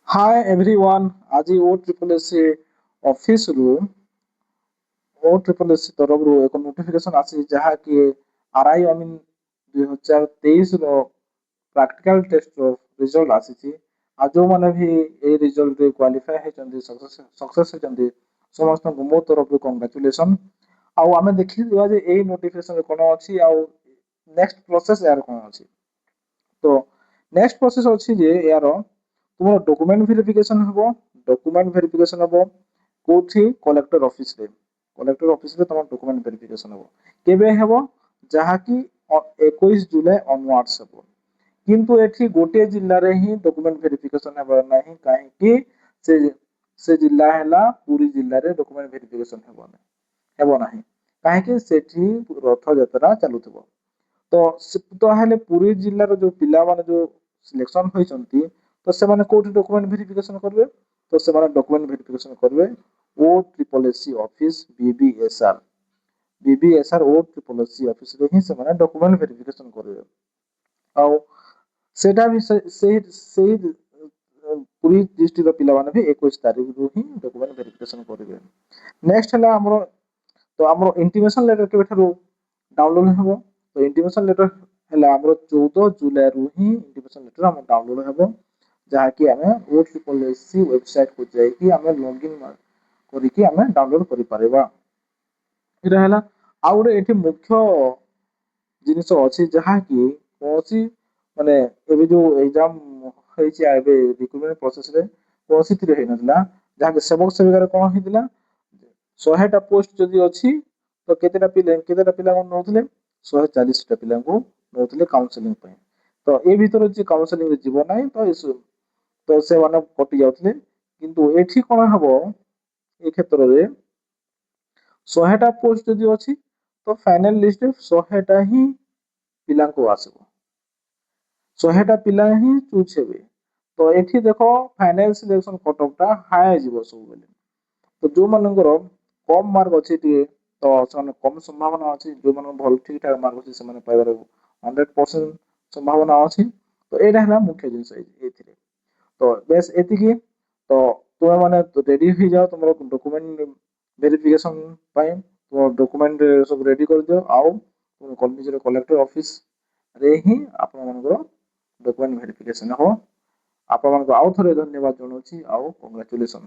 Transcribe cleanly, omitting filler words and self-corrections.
Hi everyone. आज ओ triple S office रु ओ triple S तरफ एक नोटिफिकेशन आसी जहा कि आरआई अमीन 2023 रो प्रैक्टिकल टेस्ट रो रिजल्ट आसी आ जो माने भी ए रिजल्ट रे क्वालिफाई है चंदी सक्सेस है चंदी समस्त को मो तरफ रो कांग्रेचुलेशन। आ आमे देखि दिवा जे ए नोटिफिकेशन कोन अछि आ नेक्स्ट प्रोसेस यार कोन अछि। तो नेक्स्ट प्रोसेस अछि जे यार तुम डॉक्यूमेंट वेरिफिकेशन हबो। डॉक्यूमेंट वेरिफिकेशन हबो कोठी कलेक्टर ऑफिस रे तुम डॉक्यूमेंट वेरिफिकेशन हबो केबे हबो जहा कि 21 जुलाई ऑनवर्ड्स हबो। किंतु एठी गोटे जिल्ला रे ही डॉक्यूमेंट वेरिफिकेशन हबो नाही काहे कि से से जिल्ला हैला पूरी जिल्ला रे डॉक्यूमेंट वेरिफिकेशन हबो नाही काहे कि सेठी रथ यात्रा चालुथबो। तो हेले पुरी जिल्लार जो पिला माने जो सिलेक्शन होइचंती तो से माने कोठी डॉक्यूमेंट वेरिफिकेशन करबे। तो से माने डॉक्यूमेंट वेरिफिकेशन करबे ओ ट्रिपल एससी ऑफिस बीबीएसआर ओ ट्रिपल एससी ऑफिस रे ही से माने डॉक्यूमेंट वेरिफिकेशन करबे। आ सेटा भी से पुरी डिस्ट्रिक्ट रो पिला माने भी 21 तारिख रो ही डॉक्यूमेंट वेरिफिकेशन करबे। नेक्स्ट हला हमरो तो हमरो इंटीमेशन लेटर के बेठारो डाउनलोड हेबो। तो इंटीमेशन लेटर हला हमरो 14 जुलाई रु ही इंटीमेशन लेटर हम डाउनलोड हेबो जहा कि हमें ओ ट्रिपल एससी वेबसाइट को जाई कि हमें लॉगिन करी कि हमें डाउनलोड करि पारेबा। इरा हला आ गोटे एठी मुख्य जिनिस अछि जहा कि कोसी माने एबे जो एग्जाम होइछि एबे रिक्रूटमेंट प्रोसेस रे कोसी थिरे हे नथला जहा कि सेवक सेविका रे कोन हितला 100 टा पोस्ट जदी अछि तो केतेटा पिला को नउथले 140 टा पिला को नउथले काउंसलिंग पे। तो ए भीतर जे काउंसलिंग रे जीव नाही तो से माने कटि जाउथले किंतु एठी कोन हबो ए क्षेत्र रे 100 टा पोस्ट जदी अछि तो फाइनल लिस्ट रे 100 टा ही पिला को आसीबो 100 टा पिला ही चूज हेबे। तो एठी देखो फाइनल सिलेक्शन कट ऑफ टा हाई जीवो सब बेले। तो जो मानकर कम मार्क अछि टिए तो सन कम संभावना अछि जो मन भल ठीक ठाक मार्क अछि से माने पाइबार 100% संभावना अछि। तो एटा हला मुख्य जिनिस एथिरे। तो बेस एतिकी तो तुम माने रेडी हो जाओ तुम डॉक्यूमेंट वेरिफिकेशन पाए तो डॉक्यूमेंट सब रेडी कर दियो आउ तुम कॉलेज कलेक्टर ऑफिस रे ही आपण मानकर डॉक्यूमेंट वेरिफिकेशन हो। आपण मानकर आउ थरे धन्यवाद जणाउछि आउ कांग्रेचुलेशन।